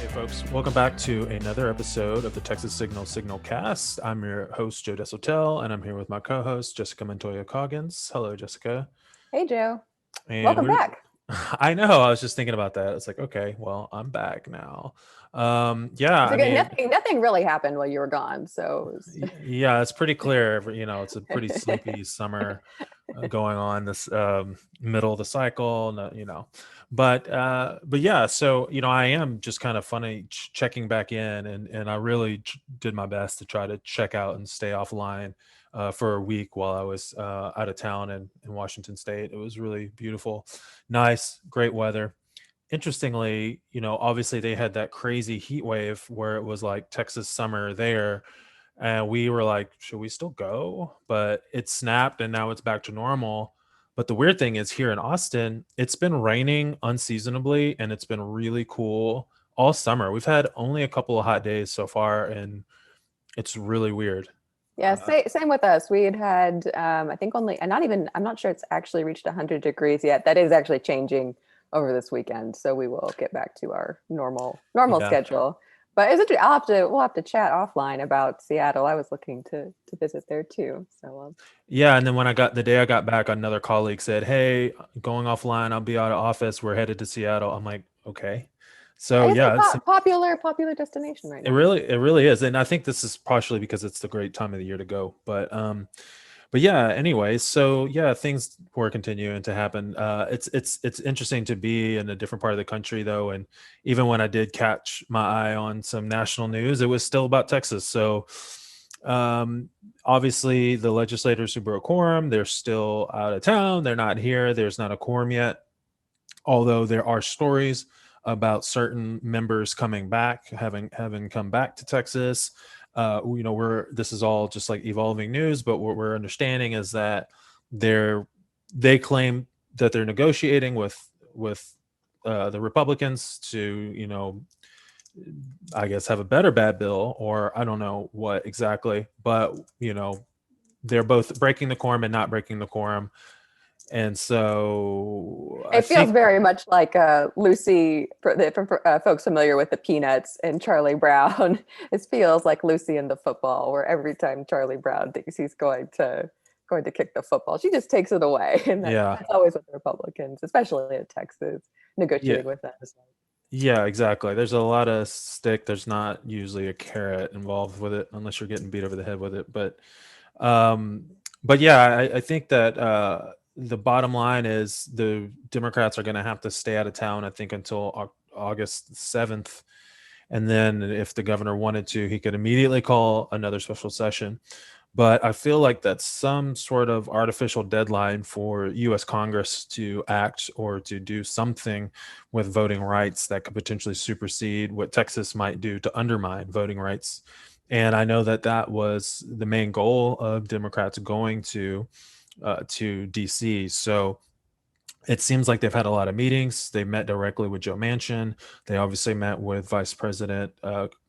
Hey, folks, welcome back to another episode of the Texas SignalCast. I'm your host, Joe Desotel, and I'm here with my co host, Jessica Montoya Coggins. Hello, Jessica. Hey, Joe. And Welcome we're, back. I know, I was just thinking about that. It's like, okay, well, I'm back now. Yeah, It's I okay. mean, Nothing really happened while you were gone. yeah, it's pretty clear. It's a pretty sleepy summer going on this middle of the cycle. But yeah. So I am just kind of funny checking back in, and I really did my best to try to check out and stay offline for a week while I was out of town in Washington State. It was really beautiful, nice, great weather. Interestingly, obviously they had that crazy heat wave where it was like Texas summer there, and we were like, should we still go? But it snapped and now it's back to normal. But the weird thing is, here in Austin, it's been raining unseasonably and it's been really cool all summer. We've had only a couple of hot days so far, and it's really weird. Yeah, same with us. We had I think only, and not even, I'm not sure it's actually reached 100 degrees yet. That is actually changing over this weekend. So we will get back to our normal Yeah. schedule. But we'll have to chat offline about Seattle. I was looking to visit there too. Yeah. And then when the day I got back, another colleague said, hey, going offline, I'll be out of office. We're headed to Seattle. I'm like, okay. So It's a yeah, popular destination right now. it really is. And I think this is partially because it's the great time of the year to go. But yeah, anyway, so yeah, things were continuing to happen. It's interesting to be in a different part of the country though, and even when I did catch my eye on some national news, it was still about Texas. So obviously the legislators who broke quorum, they're still out of town. They're not here. There's not a quorum yet, although there are stories about certain members coming back, having come back to Texas. We're this is all just like evolving news, but what we're understanding is that they're they claim that they're negotiating with the Republicans to I guess have a better bad bill, or I don't know what exactly, but they're both breaking the quorum and not breaking the quorum. And so I It feels think, very much like Lucy, for folks familiar with the Peanuts and Charlie Brown. It feels like Lucy in the football, where every time Charlie Brown thinks he's going to kick the football, she just takes it away, and yeah, that's always with the Republicans, especially in Texas, yeah, negotiating with them. yeah, exactly. There's a lot of stick. There's not usually a carrot involved with it unless you're getting beat over the head with it. Um, but yeah, I think that the bottom line is the Democrats are going to have to stay out of town, I think, until August 7th. And then if the governor wanted to, he could immediately call another special session. But I feel like that's some sort of artificial deadline for US Congress to act or to do something with voting rights that could potentially supersede what Texas might do to undermine voting rights. And I know that that was the main goal of Democrats going to DC. So it seems like they've had a lot of meetings. They met directly with Joe Manchin. They obviously met with Vice President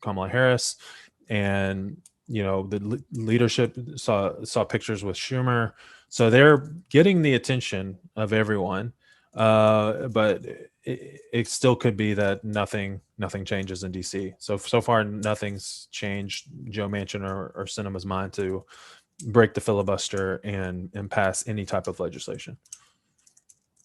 Kamala Harris, and the leadership saw pictures with Schumer. So they're getting the attention of everyone. But it still could be that nothing changes in DC. So far nothing's changed Joe Manchin or Sinema's mind to break the filibuster and pass any type of legislation.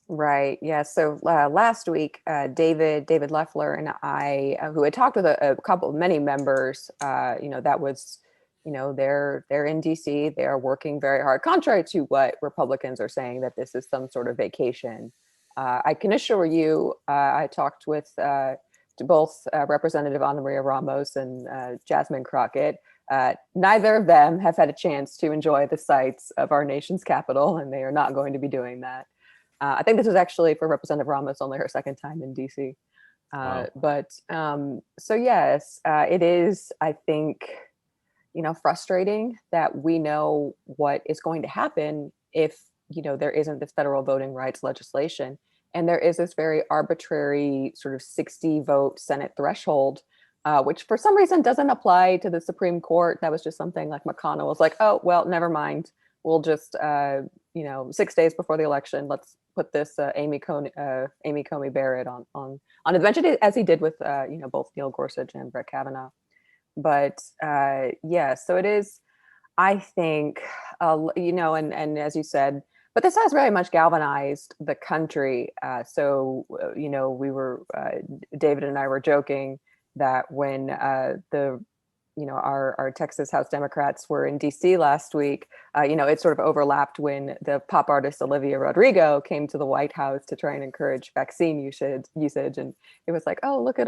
Right. Yeah. So last week, David Leffler and I, who had talked with many members, that was, they're in DC. They are working very hard, contrary to what Republicans are saying, that this is some sort of vacation. I can assure you, I talked with to both Representative Ana Maria Ramos and Jasmine Crockett. Neither of them have had a chance to enjoy the sights of our nation's capital, and they are not going to be doing that. I think this was actually for Representative Ramos only her second time in DC. Wow. So yes, it is, I think, frustrating that we know what is going to happen if, there isn't this federal voting rights legislation. And there is this very arbitrary sort of 60 vote Senate threshold, which for some reason doesn't apply to the Supreme Court. That was just something like McConnell was like, oh, well, never mind. We'll just, 6 days before the election, let's put this Amy Coney Barrett on the bench, as he did with both Neil Gorsuch and Brett Kavanaugh. But yeah, so it is. I think, and as you said, but this has very much galvanized the country. We were, David and I were joking that when our Texas House Democrats were in DC last week, it sort of overlapped when the pop artist Olivia Rodrigo came to the White House to try and encourage vaccine usage. And it was like, oh, look,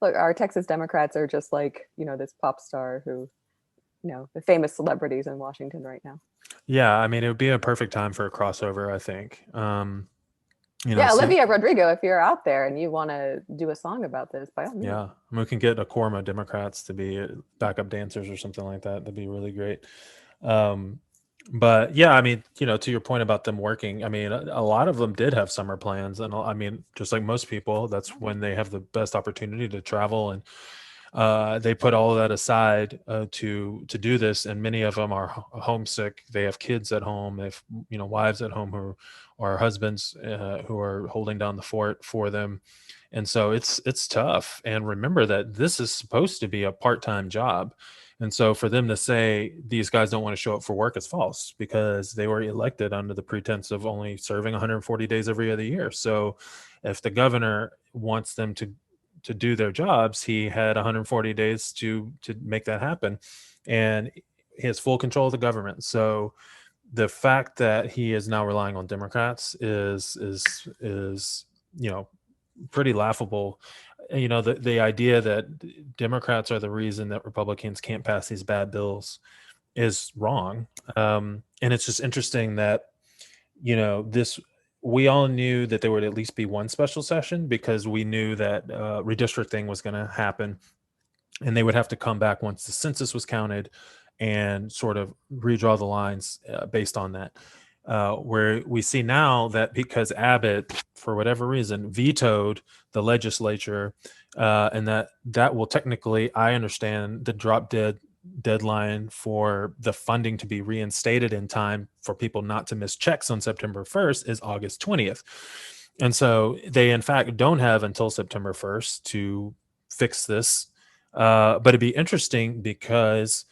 our Texas Democrats are just like, this pop star who, the famous celebrities in Washington right now. Yeah, I mean, it would be a perfect time for a crossover, I think. Olivia Rodrigo, if you're out there and you want to do a song about this, by all means. Yeah, we can get a quorum of Democrats to be backup dancers or something like that. That'd be really great. But yeah, I mean, to your point about them working, I mean, a lot of them did have summer plans, and I mean, just like most people, that's when they have the best opportunity to travel, and they put all of that aside to do this. And many of them are homesick. They have kids at home. They have wives at home or husbands who are holding down the fort for them. And so it's tough. And remember that this is supposed to be a part-time job. And so for them to say these guys don't want to show up for work is false, because they were elected under the pretense of only serving 140 days every other year. So if the governor wants them to do their jobs, he had 140 days to make that happen, and he has full control of the government. So the fact that he is now relying on Democrats is pretty laughable. The idea that Democrats are the reason that Republicans can't pass these bad bills is wrong. And it's just interesting that we all knew that there would at least be one special session, because we knew that redistricting was going to happen, and they would have to come back once the census was counted and sort of redraw the lines based on that. Where we see now that because Abbott, for whatever reason, vetoed the legislature, and that will technically, I understand, the drop dead deadline for the funding to be reinstated in time for people not to miss checks on September 1st is August 20th. And so they, in fact, don't have until September 1st to fix this. But it'd be interesting, because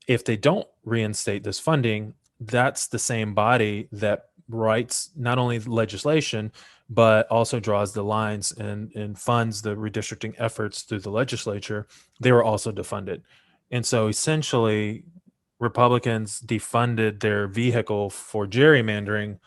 if they don't reinstate this funding, that's the same body that writes not only legislation, but also draws the lines and funds the redistricting efforts through the legislature. They were also defunded. And so essentially, Republicans defunded their vehicle for gerrymandering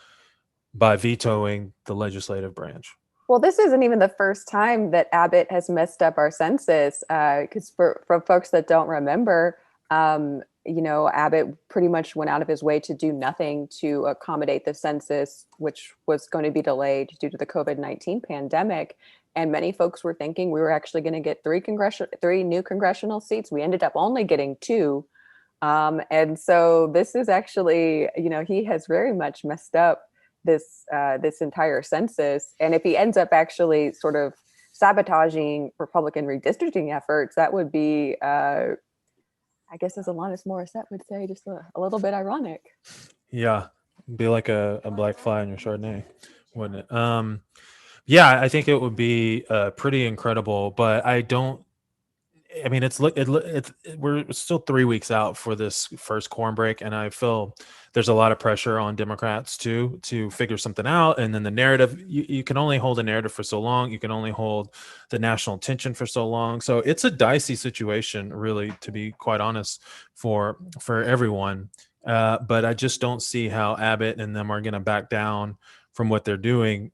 by vetoing the legislative branch. Well, this isn't even the first time that Abbott has messed up our census, because for folks that don't remember, Abbott pretty much went out of his way to do nothing to accommodate the census, which was going to be delayed due to the COVID-19 pandemic. And many folks were thinking we were actually going to get three new congressional seats. We ended up only getting 2. And so this is actually, he has very much messed up this entire census. And if he ends up actually sort of sabotaging Republican redistricting efforts, that would be, I guess, as Alanis Morissette would say, just a little bit ironic. Yeah, be like a black fly in your Chardonnay, wouldn't it? Yeah, I think it would be pretty incredible, but I mean, we're still 3 weeks out for this first quorum break, and I feel there's a lot of pressure on Democrats to figure something out. And then the narrative, you can only hold a narrative for so long. You can only hold the national attention for so long. So it's a dicey situation, really, to be quite honest, for everyone. But I just don't see how Abbott and them are going to back down from what they're doing,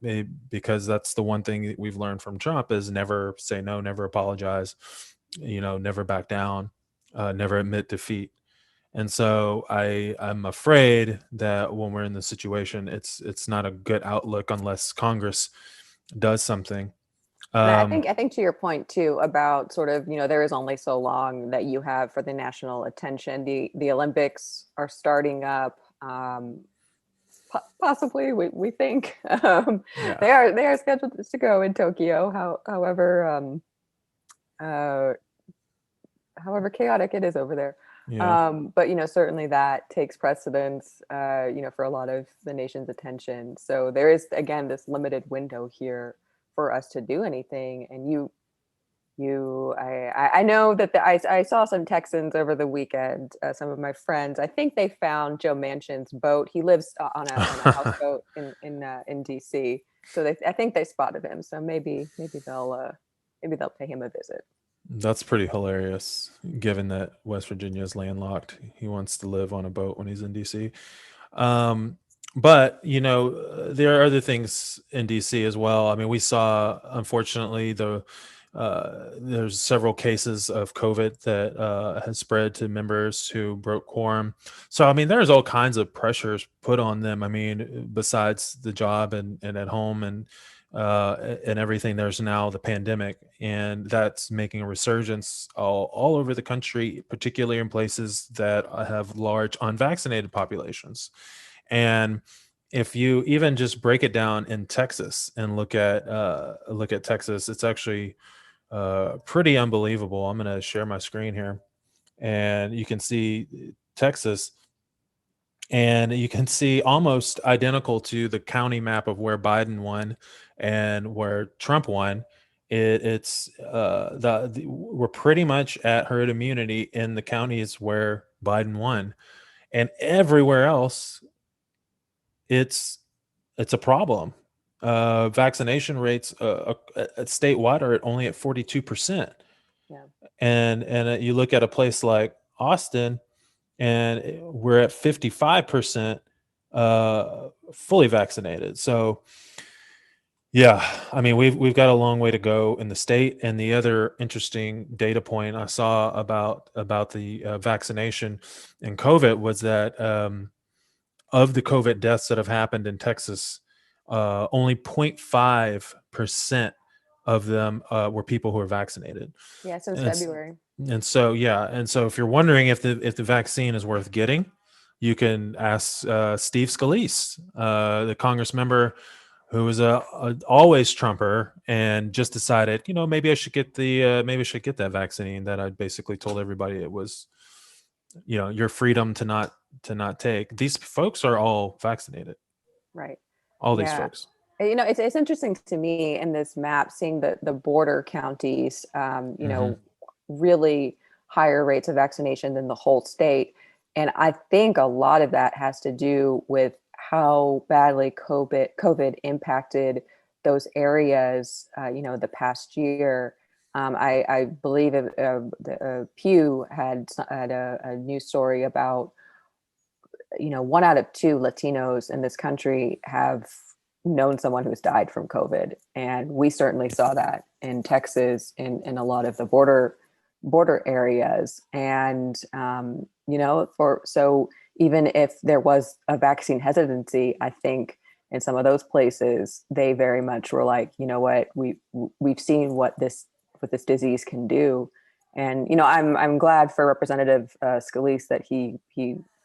because that's the one thing that we've learned from Trump is never say no, never apologize, never back down, never admit defeat. And so I'm afraid that when we're in this situation, it's not a good outlook unless Congress does something. And I think to your point too about sort of, there is only so long that you have for the national attention. The Olympics are starting up. Possibly, we think Yeah. they are scheduled to go in Tokyo. However chaotic it is over there. Yeah. But certainly that takes precedence, for a lot of the nation's attention. So there is again this limited window here for us to do anything. And I know that I saw some Texans over the weekend. Some of my friends, I think they found Joe Manchin's boat. He lives on a houseboat in DC. So I think they spotted him. So maybe they'll pay him a visit. That's pretty hilarious, given that West Virginia is landlocked. He wants to live on a boat when he's in DC. Um, but there are other things in DC as well. I mean, we saw, unfortunately, there's several cases of COVID that has spread to members who broke quorum. So, I mean, there's all kinds of pressures put on them. I mean, besides the job and at home and everything, there's now the pandemic, and that's making a resurgence all over the country, particularly in places that have large unvaccinated populations. And if you even just break it down in Texas and look at Texas, it's actually pretty unbelievable. I'm going to share my screen here, and you can see Texas, and you can see almost identical to the county map of where Biden won and where Trump won. It's we're pretty much at herd immunity in the counties where Biden won, and everywhere else it's it's a problem. Vaccination rates at statewide are only at 42%, Yeah. and you look at a place like Austin, and we're at 55% fully vaccinated. So yeah, I mean we've got a long way to go in the state. And the other interesting data point I saw about the vaccination and COVID was that of the COVID deaths that have happened in Texas, only 0.5% of them were people who are vaccinated. Yeah, since And, February. and so, yeah. And so if you're wondering if the vaccine is worth getting, you can ask Steve Scalise, the Congress member who was a always Trumper and just decided, maybe I should get maybe I should get that vaccine that I basically told everybody it was, your freedom to not take. These folks are all vaccinated. Right. All these Yeah. folks. It's interesting to me in this map seeing the border counties, Hmm. really higher rates of vaccination than the whole state. And I think a lot of that has to do with how badly COVID impacted those areas, the past year. I believe Pew had a news story about, 1 out of 2 Latinos in this country have known someone who's died from COVID. And we certainly saw that in Texas, in a lot of the border areas. And, so even if there was a vaccine hesitancy, I think in some of those places, they very much were like, you know what, we've seen what this disease can do. And, I'm glad for Representative Scalise that he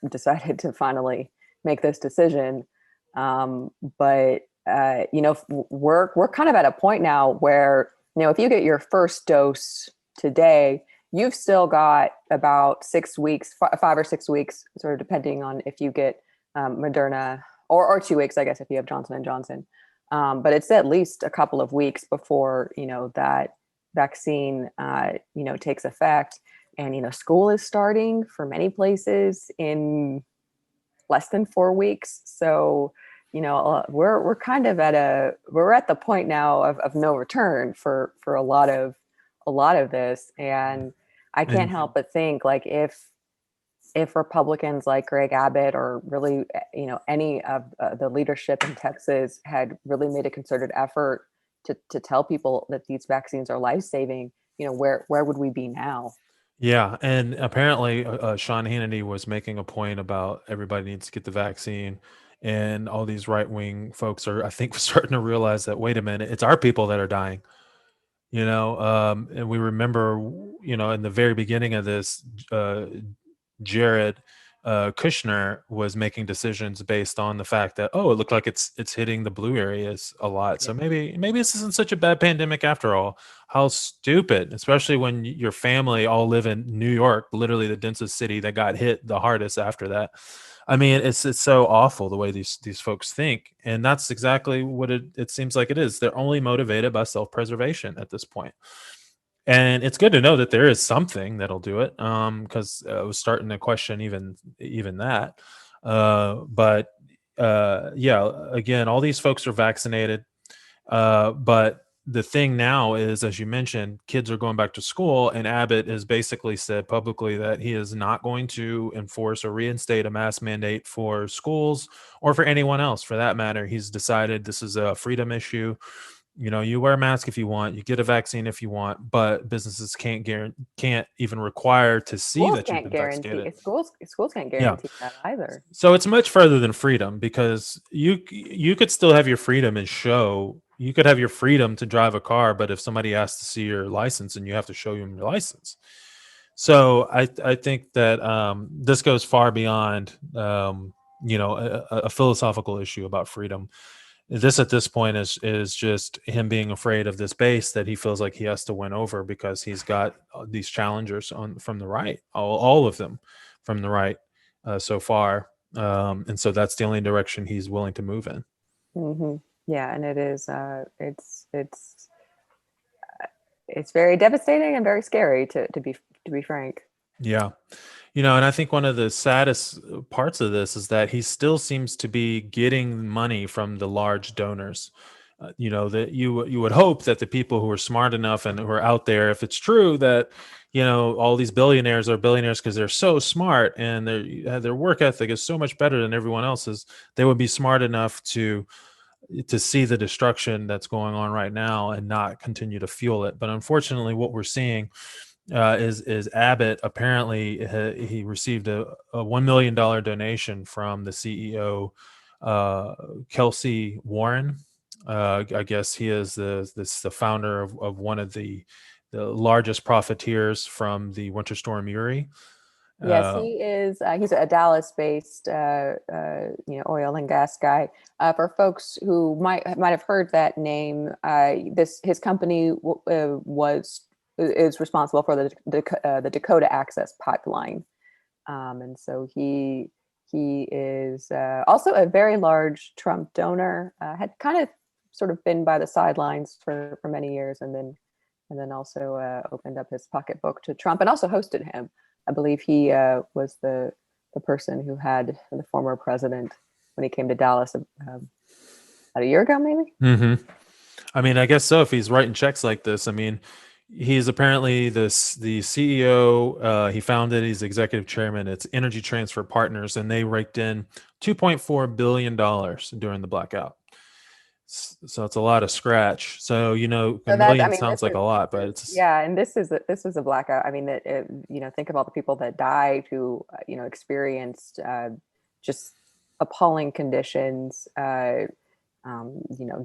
decided to finally make this decision. But we're kind of at a point now where, if you get your first dose today, you've still got about 6 weeks, 5 or 6 weeks, sort of depending on if you get Moderna, or 2 weeks, I guess, if you have Johnson and Johnson. But it's at least a couple of weeks before that vaccine takes effect. And school is starting for many places in less than 4 weeks. So we're kind of we're at the point now of no return for a lot of this. And I can't And help but think, like, if Republicans like Greg Abbott, or really any of the leadership in Texas, had really made a concerted effort to tell people that these vaccines are life-saving, where would we be now? yeah, and apparently Sean Hannity was making a point about everybody needs to get the vaccine, and all these right wing folks are, I think, starting to realize that, wait a minute, it's our people that are dying. And we remember, in the very beginning of this, Jared Kushner was making decisions based on the fact that, oh, it looked like it's hitting the blue areas a lot, Yeah. so maybe this isn't such a bad pandemic after all. How stupid, especially when your family all live in New York, literally the densest city that got hit the hardest after that. I mean, it's so awful the way these folks think, and that's exactly what it seems like it is. They're only motivated by self-preservation at this point. And it's good to know that there is something that'll do it, because I was starting to question even that. But yeah, again, all these folks are vaccinated, but the thing now is, as you mentioned, kids are going back to school, and Abbott has basically said publicly that he is not going to enforce or reinstate a mask mandate for schools or for anyone else for that matter. He's decided this is a freedom issue. You wear a mask if you want, you get a vaccine if you want, but businesses can't even require to see Schools that you've can't been guarantee vaccinated. schools can't Yeah. guarantee that either. So it's much further than freedom, because you could still have your freedom and show you could have your freedom to drive a car, but if somebody asks to see your license and you have to show them your license. So I think that this goes far beyond a philosophical issue about freedom. This at this point is just him being afraid of this base that he feels like he has to win over, because he's got these challengers on from the right, all of them from the right so far, and so that's the only direction he's willing to move in. Hmm. Yeah, and it is. It's very devastating and very scary to be frank. Yeah. And I think one of the saddest parts of this is that he still seems to be getting money from the large donors. That you would hope that the people who are smart enough and who are out there, if it's true that all these billionaires are billionaires because they're so smart and their work ethic is so much better than everyone else's, they would be smart enough to see the destruction that's going on right now and not continue to fuel it. But unfortunately, what we're seeing is Abbott apparently he received a $1 million donation from the CEO, Kelsey Warren. I guess he is the founder of one of the largest profiteers from the Winter Storm Uri. Yes, Uh, he is. He's a Dallas-based, oil and gas guy. For folks who might have heard that name, his company is responsible for the Dakota Access Pipeline, and so he is also a very large Trump donor. Had kind of sort of been by the sidelines for many years, and then also opened up his pocketbook to Trump and also hosted him. I believe he was the person who had the former president when he came to Dallas about a year ago, maybe. mhm. I mean, I guess so. If he's writing checks like this, I mean, he's apparently the CEO. He founded. He's executive chairman. It's Energy Transfer Partners, and they raked in $2.4 billion during the blackout. So it's a lot of scratch. So a So that's, I million mean, sounds like a lot, but it's yeah, and this is a blackout. I mean, think of all the people that died who experienced just appalling conditions.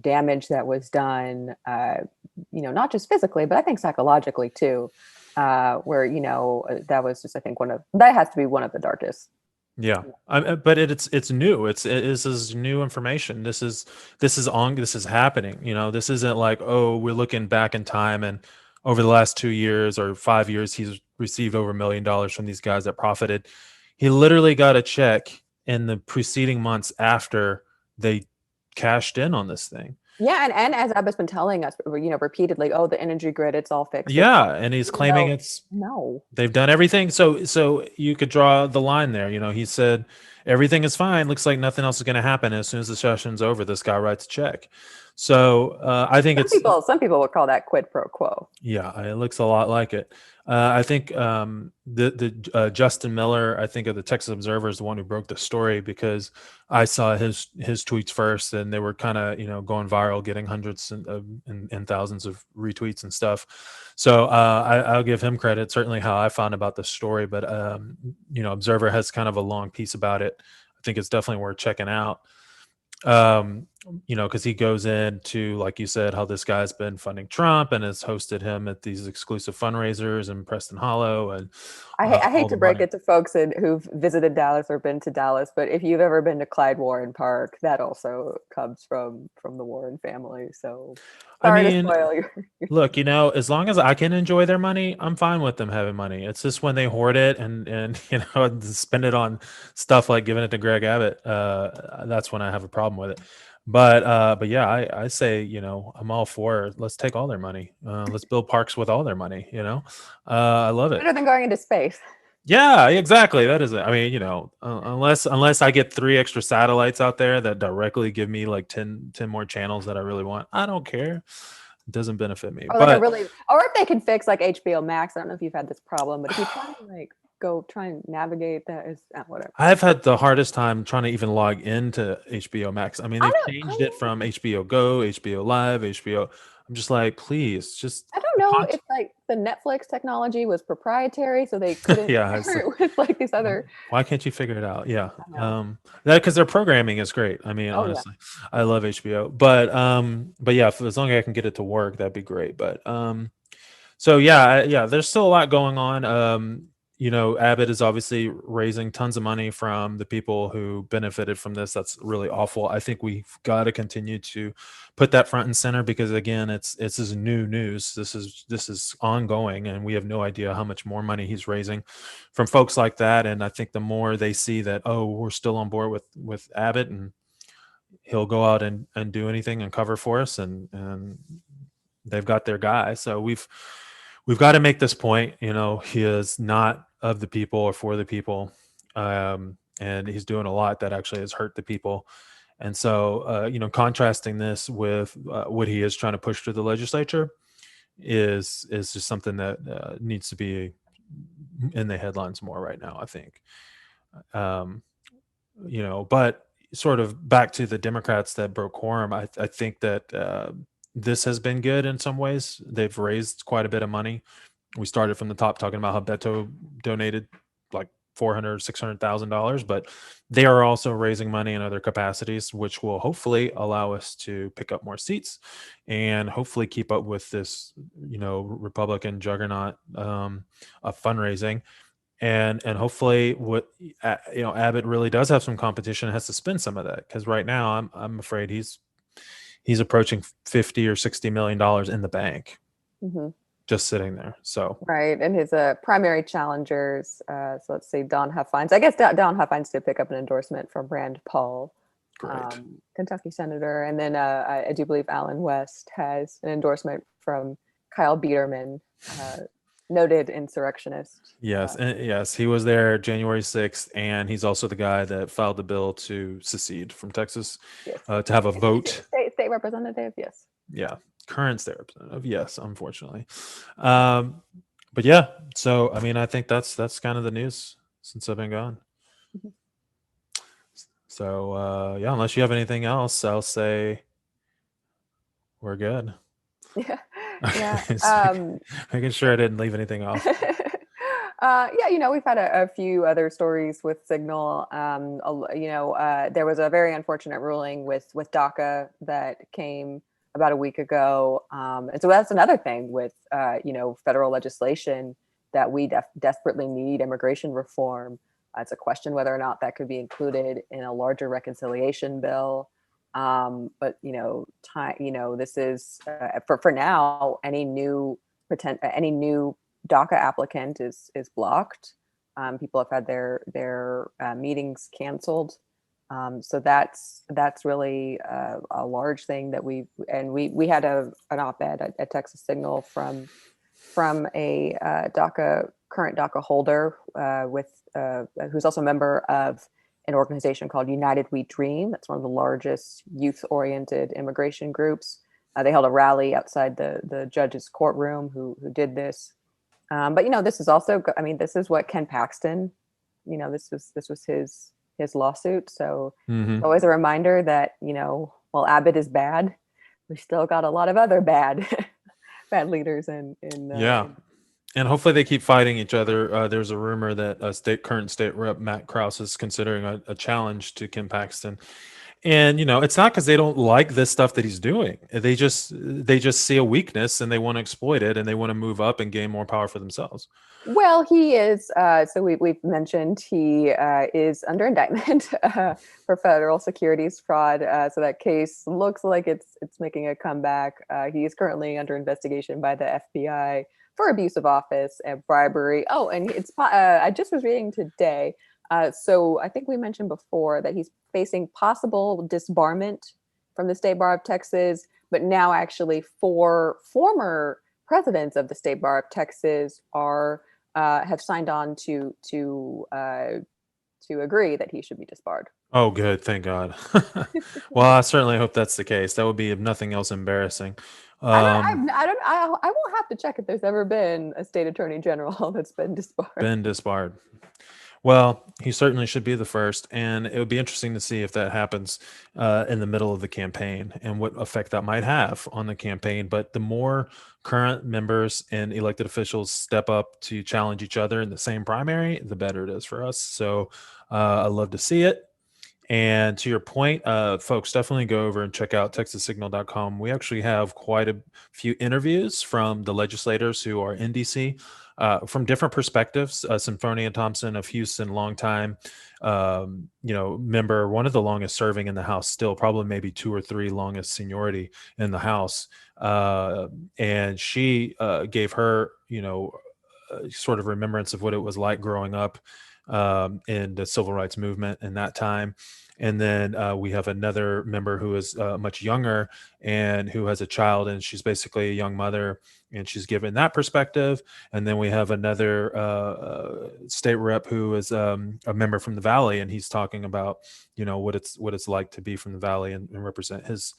Damage that was done. Not just physically, but I think psychologically too. Where that was just, I think, that has to be one of the darkest. yeah. But it's new. This is new information. This is happening. This isn't like, oh, we're looking back in time and over the last 2 years or 5 years, he's received over $1 million from these guys that profited. He literally got a check in the preceding months after they cashed in on this thing. Yeah, and as Abba's been telling us, repeatedly, oh, the energy grid, it's all fixed. Yeah, and he's Even claiming though, it's no. they've done everything. So you could draw the line there. He said everything is fine. Looks like nothing else is going to happen. As soon as the session's over, this guy writes a check. So I think Some people would call that quid pro quo. yeah, it looks a lot like it. I think the Justin Miller, I think of the Texas Observer, is the one who broke the story, because I saw his tweets first, and they were kind of going viral, getting hundreds and thousands of retweets and stuff. So I'll give him credit. Certainly, how I found about the story, but Observer has kind of a long piece about it. I think it's definitely worth checking out. because he goes into, like you said, how this guy's been funding Trump and has hosted him at these exclusive fundraisers in Preston Hollow and I hate all to the break money. it to folks who've visited Dallas or been to Dallas, but if you've ever been to Clyde Warren Park, that also comes from the Warren family. So I sorry to mean, spoil your. look, as long as I can enjoy their money, I'm fine with them having money. It's just when they hoard it and spend it on stuff like giving it to Greg Abbott, that's when I have a problem with it. But yeah, I say, I'm all for it. Let's take all their money. Let's build parks with all their money. I love it. Better than going into space. Yeah, exactly. That is it. I mean, unless I get 3 extra satellites out there that directly give me like 10 more channels that I really want, I don't care. It doesn't benefit me. Or like a But really, or if they can fix like HBO Max. I don't know if you've had this problem, but if you try to like go try and navigate that, is whatever. I've had the hardest time trying to even log into HBO Max. I mean, I they've don't. changed it from HBO Go, HBO Live, HBO. I'm just like, please, just I don't the know content. if like the Netflix technology was proprietary, so they couldn't Yeah, share it with like these other. why can't you figure it out? Yeah, I know. that because their programming is great. I mean, Oh yeah. honestly, I love HBO, but yeah, as long as I can get it to work, that'd be great. But so yeah, yeah, there's still a lot going on. Abbott is obviously raising tons of money from the people who benefited from this. That's really awful. I think we've got to continue to put that front and center because again, it's this new news. This is ongoing, and we have no idea how much more money he's raising from folks like that. And I think the more they see that, oh, we're still on board with Abbott, and he'll go out and do anything and cover for us, and they've got their guy. So we've got to make this point. He is not of the people or for the people, and he's doing a lot that actually has hurt the people. And so, contrasting this with what he is trying to push through the legislature is just something that needs to be in the headlines more right now, I think. Um, but sort of back to the Democrats that broke quorum, I think that this has been good in some ways. They've raised quite a bit of money. We started from the top talking about how Beto donated like $400,000, $600,000, but they are also raising money in other capacities, which will hopefully allow us to pick up more seats and hopefully keep up with this, Republican juggernaut of fundraising. And hopefully what Abbott really does have some competition and has to spend some of that, because right now I'm afraid he's approaching 50 or 60 million dollars in the bank Mm-hmm. just sitting there. So Right, and his primary challengers. So let's see, Don Huffines. I guess Don Huffines did pick up an endorsement from Rand Paul, great. Kentucky senator, and then I do believe Alan West has an endorsement from Kyle Biederman, uh, noted insurrectionist. Yes, and yes, he was there January 6th, and he's also the guy that filed the bill to secede from Texas, Yes, to have a vote. state representative. Yes. Yeah, current state representative. Yes, unfortunately. Um, but yeah, so I mean, I think that's kind of the news since I've been gone. Mhm. So yeah, unless you have anything else, I'll say we're good. Yeah. Yeah. Okay, making sure I didn't leave anything off. Yeah, we've had a few other stories with Signal. There was a very unfortunate ruling with DACA that came about a week ago, and so that's another thing with federal legislation that we desperately need immigration reform. It's a question whether or not that could be included in a larger reconciliation bill. But this is for now. Any new DACA applicant is blocked. People have had their meetings canceled. So that's really a large thing that we had an op-ed at Texas Signal from a current DACA holder who's also a member of an organization called United We Dream. That's one of the largest youth-oriented immigration groups. They held a rally outside the judge's courtroom who did this. But this is also, I mean, this is what Ken Paxton, this was his lawsuit. So it's Hmm. always a reminder that, while Abbott is bad, we still got a lot of other bad bad leaders Yeah, and hopefully they keep fighting each other. There's a rumor that current state rep Matt Krause is considering a challenge to Kim Paxton, And it's not because they don't like this stuff that he's doing. They just see a weakness and they want to exploit it, and they want to move up and gain more power for themselves. Well, he is. So we've mentioned he is under indictment for federal securities fraud. So that case looks like it's making a comeback. He is currently under investigation by the FBI for abuse of office and bribery. Oh, and I just was reading today. So I think we mentioned before that he's facing possible disbarment from the State Bar of Texas, but now actually 4 former presidents of the State Bar of Texas are have signed on to agree that he should be disbarred. Oh, good. Thank God. Well, I certainly hope that's the case. That would be, if nothing else, embarrassing. Um, I will have to check if there's ever been a state attorney general that's been disbarred. been disbarred. Well, he certainly should be the first, and it would be interesting to see if that happens in the middle of the campaign and what effect that might have on the campaign. But the more current members and elected officials step up to challenge each other in the same primary, the better it is for us. So I love to see it. And to your point, folks, definitely go over and check out texassignal.com. We actually have quite a few interviews from the legislators who are in DC from different perspectives. Symphonia Thompson of Houston, longtime, member, one of the longest serving in the House, still probably maybe 2 or 3 longest seniority in the House. And she gave her, sort of remembrance of what it was like growing up in the civil rights movement in that time. And then we have another member who is much younger and who has a child, and she's basically a young mother, and she's given that perspective. And then we have another state rep who is a member from the Valley, and he's talking about what it's like to be from the Valley and represent his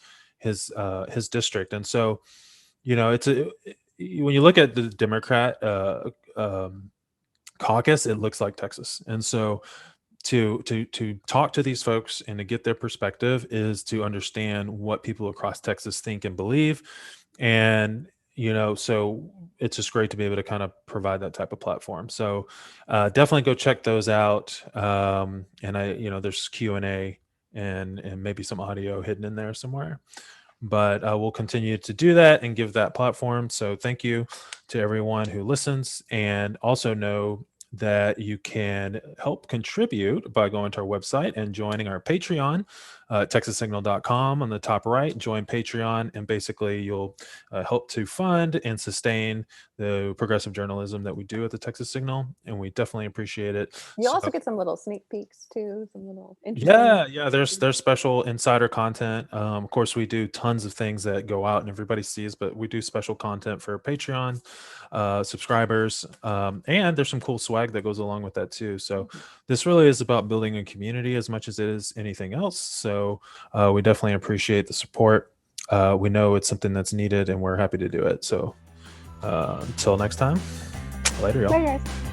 district. And so it's when you look at the Democrat caucus, it looks like Texas. And so to talk to these folks and to get their perspective is to understand what people across Texas think and believe. And so it's just great to be able to kind of provide that type of platform. So definitely go check those out. And there's Q&A and maybe some audio hidden in there somewhere. But we'll continue to do that and give that platform. So thank you to everyone who listens, and also know that you can help contribute by going to our website and joining our Patreon, texassignal.com. On the top right, join Patreon, and basically you'll help to fund and sustain the progressive journalism that we do at the Texas Signal, and we definitely appreciate it. You also get some little sneak peeks too, some little yeah, there's special insider content. Of course, we do tons of things that go out and everybody sees, but we do special content for Patreon subscribers, and there's some cool swag that goes along with that too. So this really is about building a community as much as it is anything else. So we definitely appreciate the support. We know it's something that's needed, and we're happy to do it. So until next time, later, y'all. Bye, guys.